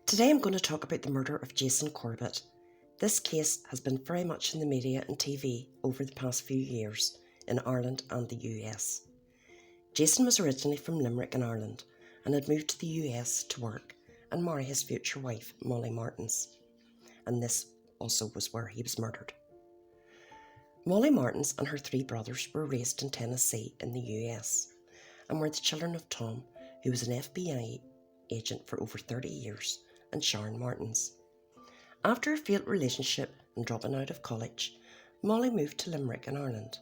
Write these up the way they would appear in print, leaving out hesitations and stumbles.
Today I'm going to talk about the murder of Jason Corbett. This case has been very much in the media and TV over the past few years in Ireland and the US. Jason was originally from Limerick in Ireland and had moved to the US to work and marry his future wife, Molly Martens. And this also was where he was murdered. Molly Martens and her three brothers were raised in Tennessee in the US and were the children of Tom, who was an FBI agent for over 30 years, and Sharon Martens. After a failed relationship and dropping out of college, Molly moved to Limerick in Ireland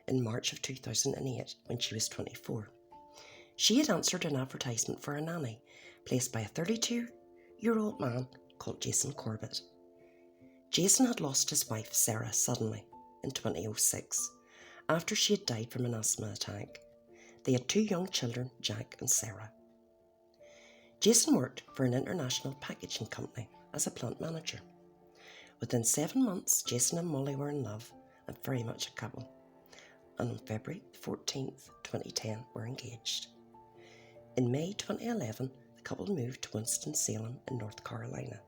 in March of 2008 when she was 24. She had answered an advertisement for a nanny placed by a 32-year-old man called Jason Corbett. Jason had lost his wife Sarah suddenly in 2006 after she had died from an asthma attack. They had two young children, Jack and Sarah. Jason worked for an international packaging company as a plant manager. Within 7 months, Jason and Molly were in love and very much a couple, and on February 14th, 2010 were engaged. In May 2011, the couple moved to Winston-Salem in North Carolina.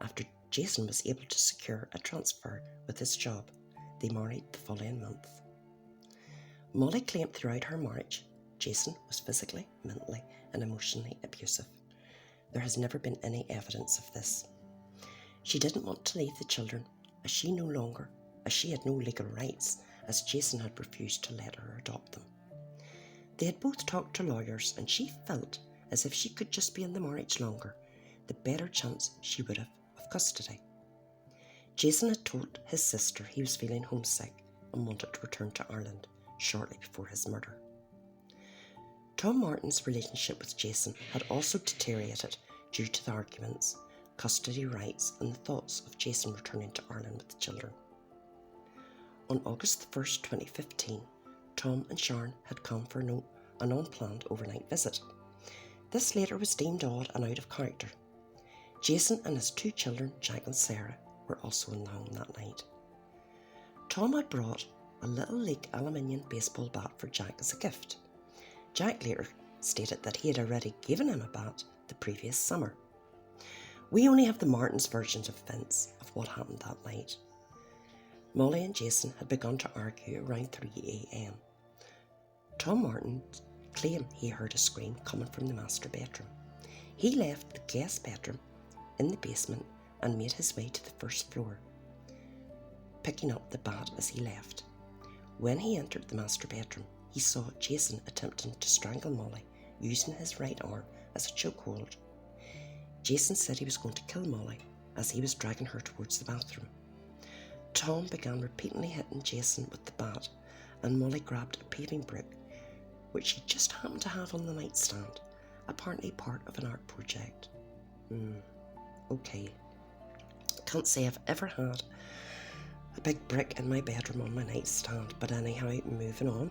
After Jason was able to secure a transfer with his job, they married the following month. Molly claimed throughout her marriage Jason was physically, mentally and emotionally abusive. There has never been any evidence of this. She didn't want to leave the children as she had no legal rights, as Jason had refused to let her adopt them. They had both talked to lawyers and she felt as if she could just be in the marriage longer, the better chance she would have of custody. Jason had told his sister he was feeling homesick and wanted to return to Ireland shortly before his murder. Tom Martin's relationship with Jason had also deteriorated due to the arguments, custody rights and the thoughts of Jason returning to Ireland with the children. On August 1st, 2015, Tom and Sharon had come for an unplanned overnight visit. This later was deemed odd and out of character. Jason and his two children, Jack and Sarah, were also in the home that night. Tom had brought a little leak aluminium baseball bat for Jack as a gift. Jack later stated that he had already given him a bat the previous summer. We only have the Martens' versions of events of what happened that night. Molly and Jason had begun to argue around 3 a.m. Tom Martin claimed he heard a scream coming from the master bedroom. He left the guest bedroom in the basement and made his way to the first floor, picking up the bat as he left. When he entered the master bedroom, he saw Jason attempting to strangle Molly using his right arm as a chokehold. Jason said he was going to kill Molly as he was dragging her towards the bathroom. Tom began repeatedly hitting Jason with the bat, and Molly grabbed a paving brick, which she just happened to have on the nightstand, apparently part of an art project. Okay. Can't say I've ever had a big brick in my bedroom on my nightstand, but anyhow, moving on.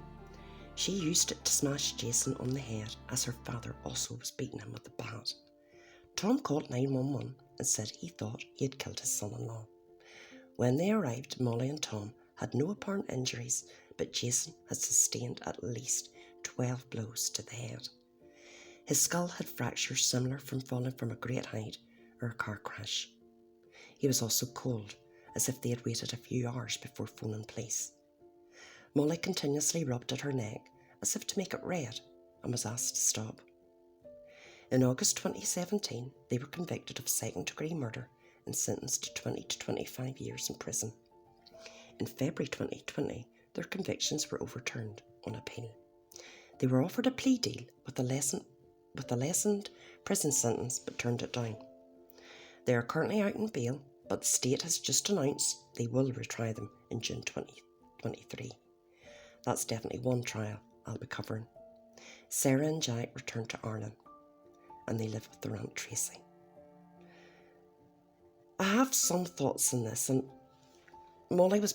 She used it to smash Jason on the head as her father also was beating him with the bat. Tom called 911 and said he thought he had killed his son-in-law. When they arrived, Molly and Tom had no apparent injuries, but Jason had sustained at least 12 blows to the head. His skull had fractures similar from falling from a great height or a car crash. He was also cold, as if they had waited a few hours before phoning police. Molly continuously rubbed at her neck as if to make it red and was asked to stop. In August 2017, they were convicted of second-degree murder and sentenced to 20 to 25 years in prison. In February 2020, their convictions were overturned on appeal. They were offered a plea deal with a lessened prison sentence but turned it down. They are currently out on bail, but the state has just announced they will retry them in June 2023. That's definitely one trial I'll be covering. Sarah and Jack returned to Ireland and they live with their Aunt Tracy. I have some thoughts on this, and Molly was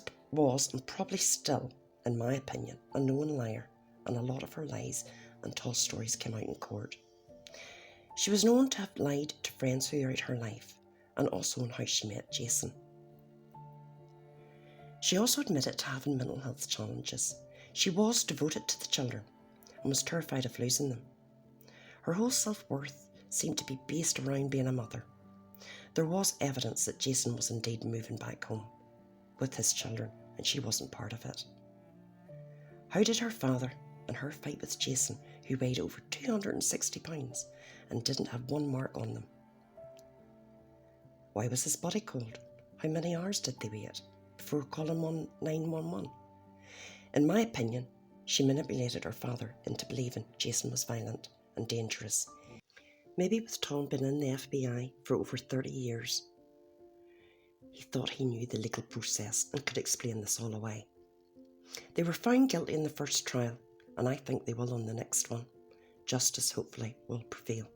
and probably still, in my opinion, a known liar, and a lot of her lies and tall stories came out in court. She was known to have lied to friends throughout her life, and also on how she met Jason. She also admitted to having mental health challenges. She was devoted to the children and was terrified of losing them. Her whole self-worth seemed to be based around being a mother There was evidence that Jason was indeed moving back home with his children, and she wasn't part of it. How did her father and her fight with Jason, who weighed over 260 pounds and didn't have one mark on them? Why was his body cold? How many hours did they wait before calling 911? In my opinion, she manipulated her father into believing Jason was violent and dangerous. Maybe with Tom being in the FBI for over 30 years, he thought he knew the legal process and could explain this all away. They were found guilty in the first trial, and I think they will on the next one. Justice hopefully will prevail.